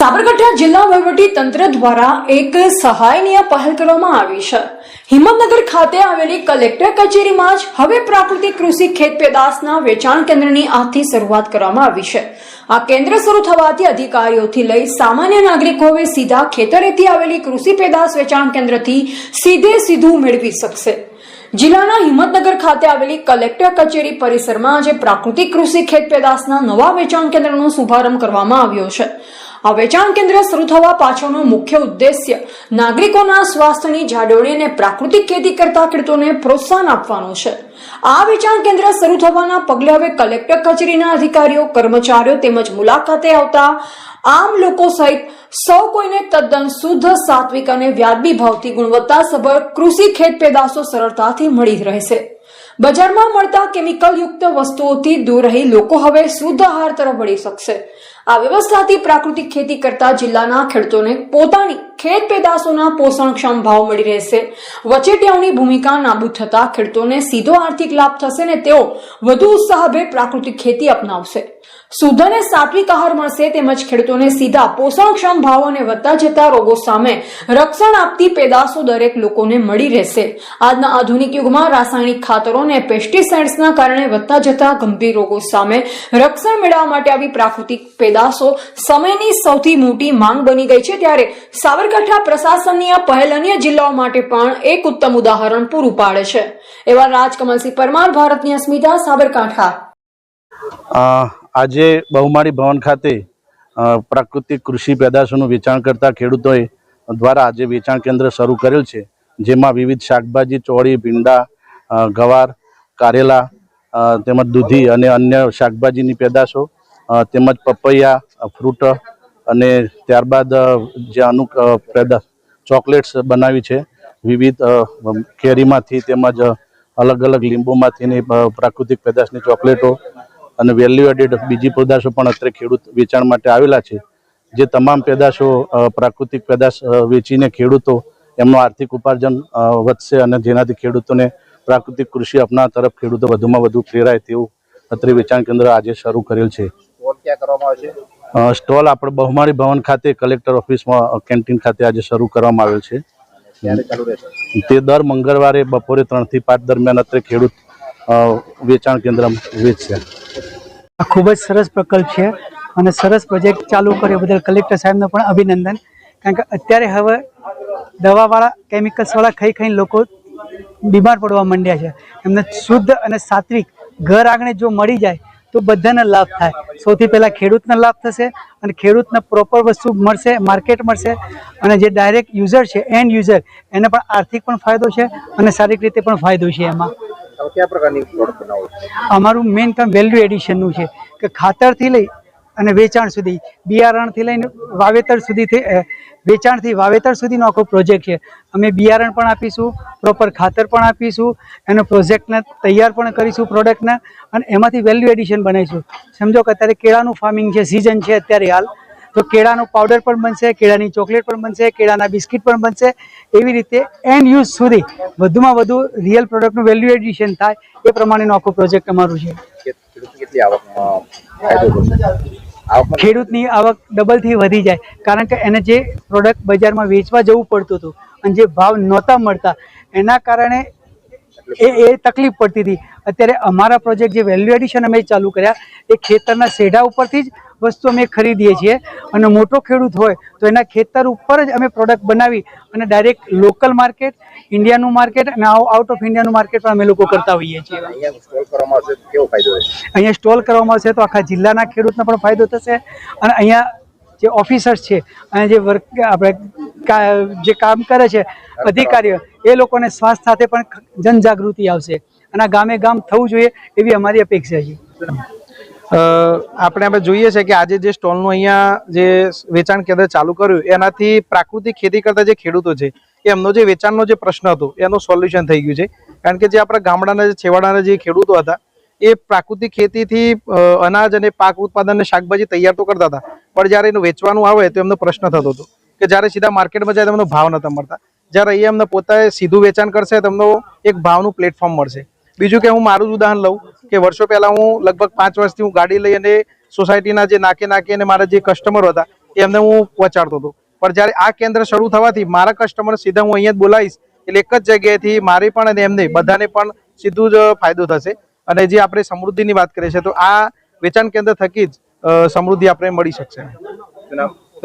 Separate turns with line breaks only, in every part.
સાબરકાંઠા જિલ્લા વહીવટી તંત્ર દ્વારા એક સહાયનીય પહેલ કરવામાં આવી છે। હિંમતનગર ખાતે આવેલી કલેક્ટર કચેરીમાં જ હવે પ્રાકૃતિક કૃષિ ખેત પેદાશના વેચાણ કેન્દ્રની આજથી શરૂઆત કરવામાં આવી છે। આ કેન્દ્ર શરૂ થવાથી અધિકારીઓથી લઈ સામાન્ય નાગરિકો હવે સીધા ખેતરેથી આવેલી કૃષિ પેદાશ વેચાણ કેન્દ્રથી સીધું મેળવી શકશે। જિલ્લાના હિંમતનગર ખાતે આવેલી કલેક્ટર કચેરી પરિસરમાં આજે પ્રાકૃતિક કૃષિ ખેત પેદાશના નવા વેચાણ કેન્દ્રનો શુભારંભ કરવામાં આવ્યો છે। આ વેચાણ કેન્દ્ર શરૂ થવા પાછળનો મુખ્ય ઉદ્દેશ્ય નાગરિકોના સ્વાસ્થ્યની જાળવણી અને પ્રાકૃતિક ખેતી કરતા ખેડૂતોને પ્રોત્સાહન આપવાનો છે। આ વેચાણ કેન્દ્ર શરૂ થવાના પગલે હવે કલેક્ટર કચેરીના અધિકારીઓ, કર્મચારીઓ તેમજ મુલાકાતે આવતા આમ લોકો સહિત સૌ કોઈને તદ્દન શુદ્ધ, સાત્વિક અને વ્યાજબી ભાવથી ગુણવત્તાસભર કૃષિ ખેત પેદાશો સરળતાથી મળી રહેશે। બજારમાં મળતા કેમિકલ યુક્ત વસ્તુઓથી દૂર રહી લોકો હવે શુદ્ધ આહાર તરફ વળી શકશે। આ વ્યવસ્થાથી પ્રાકૃતિક ખેતી કરતા જિલ્લાના ખેડૂતોને પોતાની ખેત પેદાશોના પોષણક્ષમ ભાવ મળી રહેશે। વચેટિયાઓની ભૂમિકા નાબૂદ થતા ખેડૂતોને સીધો આર્થિક લાભ થશે અને તેઓ વધુ ઉત્સાહભેર પ્રાકૃતિક ખેતી અપનાવશે। શુદ્ધ અને સાત્વિક આહાર મળશે તેમજ ખેડૂતોને સીધા પોષણક્ષમ ભાવ અને વધતા જતા રોગો સામે રક્ષણ આપતી પેદાશો દરેક લોકોને મળી રહેશે। આજના આધુનિક યુગમાં રાસાયણિક ખાતરો અને પેસ્ટિસાઇડ્સના કારણે વધતા જતા ગંભીર રોગો સામે રક્ષણ મેળવવા માટે આવી પ્રાકૃતિક પેદાશો સમયની સૌથી મોટી માંગ બની ગઈ છે। ત્યારે સાબરકાંઠા પ્રશાસનની આ પહેલ અન્ય જિલ્લાઓ માટે પણ એક ઉત્તમ ઉદાહરણ પૂરું પાડે છે। એવા રાજકમલસિંહ પરમાર, ભારતની અસ્મિતા, સાબરકાંઠા।
આજે બહુમાળી ભવન ખાતે પ્રાકૃતિક કૃષિ પેદાશોનું વેચાણ કરતા ખેડૂતોએ દ્વારા આજે વેચાણ કેન્દ્ર શરૂ કરેલ છે, જેમાં વિવિધ શાકભાજી, ચોળી, ભીંડા, ગવાર, કારેલા તેમજ દૂધી અને અન્ય શાકભાજીની પેદાશો તેમજ પપૈયા, ફ્રૂટ અને ત્યારબાદ જે પેદાશ ચોકલેટ્સ બનાવી છે વિવિધ કેરીમાંથી તેમજ અલગ અલગ લીંબુમાંથી પ્રાકૃતિક પેદાશની ચોકલેટો અને વેલ્યુ એડેડ બીજી પેદાશો પણ અત્યારે ખેડૂત વેચાણ માટે આવેલા છે। જે તમામ પેદાશો પ્રાકૃતિક પેદાશ વેચીને ખેડૂતો એમનું આર્થિક ઉપાર્જન વધશે અને જેનાથી ખેડૂતોને પ્રાકૃતિક કૃષિ અપનાવવા તરફ ખેડૂતો વધુમાં વધુ પ્રેરાય તેવું અત્રે વેચાણ કેન્દ્ર આજે શરૂ કરેલ છે। સ્ટોલ આપણે બહુમાળી ભવન ખાતે કલેક્ટર ઓફિસમાં કેન્ટીન ખાતે આજે શરૂ કરવામાં આવેલ છે। તે દર મંગળવારે બપોરે 3 થી 5 દરમિયાન અત્રે ખેડૂત વેચાણ કેન્દ્રમાં વેચશે।
આ ખૂબ જ સરસ પ્રકલ્પ છે અને સરસ પ્રોજેક્ટ ચાલુ કર્યો બદલ કલેક્ટર સાહેબનો પણ અભિનંદન। કારણ કે અત્યારે હવે દવાવાળા, કેમિકલ્સવાળા ખાઈને લોકો બીમાર પડવા માંડ્યા છે। એમને શુદ્ધ અને સાત્વિક ઘર આંગણે જો મળી જાય તો બધાને લાભ થાય। સૌથી પહેલાં ખેડૂતને લાભ થશે અને ખેડૂતને પ્રોપર વસ્તુ મળશે, માર્કેટ મળશે અને જે ડાયરેક્ટ યુઝર છે, એન્ડ યુઝર, એને પણ આર્થિક પણ ફાયદો છે અને શારીરિક રીતે પણ ફાયદો છે। એમાં
કયા પ્રકારની પ્રોડક્ટ બનાવો છો?
અમારું મેઇન કામ વેલ્યુ એડિશનનું છે કે ખાતરથી લઈ અને વેચાણ સુધી, બિયારણથી લઈને વાવેતર સુધીથી, વેચાણથી વાવેતર સુધીનો આખો પ્રોજેક્ટ છે। અમે બિયારણ પણ આપીશું, પ્રોપર ખાતર પણ આપીશું, એનો પ્રોજેક્ટને તૈયાર પણ કરીશું પ્રોડક્ટને અને એમાંથી વેલ્યુ એડિશન બનાવીશું। સમજો કે અત્યારે કેળાનું ફાર્મિંગ છે, સિઝન છે અત્યારે હાલ, તો કેળાનો પાવડર પણ બનશે, કેળાની ચોકલેટ પણ બનશે, કેળાના બિસ્કિટ પણ બનશે। એવી રીતે એન્ડ યુઝ સુધી વધુમાં વધુ રિયલ પ્રોડક્ટનું વેલ્યુ એડિશન થાય એ પ્રમાણેનો આખો પ્રોજેક્ટ અમારું છે। ખેડૂતની આવક ડબલથી વધી જાય, કારણ કે એને જે પ્રોડક્ટ બજારમાં વેચવા જવું પડતું હતું અને જે ભાવ નહોતા મળતા એના કારણે એ તકલીફ પડતી હતી। અત્યારે અમારા પ્રોજેક્ટ જે વેલ્યુ એડિશન અમે ચાલુ કર્યા એ ખેતરના સેઢા ઉપરથી જ વસ્તુ અમે ખરીદીએ છીએ અને મોટો ખેડૂત હોય તો એના ખેતર ઉપર જ અમે પ્રોડક્ટ બનાવી અને ડાયરેક્ટ લોકલ માર્કેટ, ઇન્ડિયાનું માર્કેટ અને આઉટ ઓફ ઇન્ડિયાનું માર્કેટ પણ અમે લોકો કરતા હોઈએ છીએ। અહીંયા સ્ટોલ કરવામાં આવશે તો આખા જિલ્લાના ખેડૂતને પણ ફાયદો થશે અને અહીંયા જે ઓફિસર્સ છે અને જે જે કામ કરે છે અધિકારીઓ, એ લોકોને સ્વાસ્થ્ય સાથે પણ જનજાગૃતિ આવશે અને આ ગામે ગામ થવું જોઈએ એવી અમારી અપેક્ષા છે।
આપણે જોઈએ છે કે આજે જે સ્ટોલનું અહીંયા જે વેચાણ કેન્દ્ર ચાલુ કર્યું એનાથી પ્રાકૃતિક ખેતી કરતા જે ખેડૂતો છે એમનો જે વેચાણનો જે પ્રશ્ન હતો એનું સોલ્યુશન થઈ ગયું છે। કારણ કે જે આપણા ગામડાના જે છેવાડાના જે ખેડૂતો હતા એ પ્રાકૃતિક ખેતીથી અનાજ અને પાક ઉત્પાદન અને શાકભાજી તૈયાર તો કરતા હતા, પણ જ્યારે એનું વેચવાનું આવે તો એમનો પ્રશ્ન થતો હતો કે જ્યારે સીધા માર્કેટમાં જાય તો એમનો ભાવ નતા મળતા। જ્યારે અહીંયા એમને પોતાએ સીધું વેચાણ કરશે તો એમનો એક ભાવનું પ્લેટફોર્મ મળશે। બીજું કે હું મારું જ ઉદાહરણ લઉં કે વર્ષો પહેલા હું લગભગ 5 વર્ષથી હું ગાડી લઈ અને સોસાયટીના જે નાકે અને મારા જે કસ્ટમરો હતા એમને હું પહોંચાડતો હતો. પણ જ્યારે આ કેન્દ્ર શરૂ થવાથી મારા કસ્ટમર સીધા હું અહીંયા જ બોલાવીશ એટલે એક જ જગ્યાએથી મારી પણ અને એમને બધાને પણ સીધું જ ફાયદો થશે. અને જે આપણે સમૃદ્ધિની વાત કરીએ છીએ તો આ વેચાણ કેન્દ્ર થકી જ સમૃદ્ધિ આપણે મળી શકશે.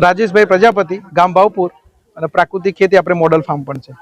રાજેશભાઈ પ્રજાપતિ, ગામ ભાવપુર, અને પ્રાકૃતિક ખેતી આપણે મોડલ ફાર્મ પણ છે.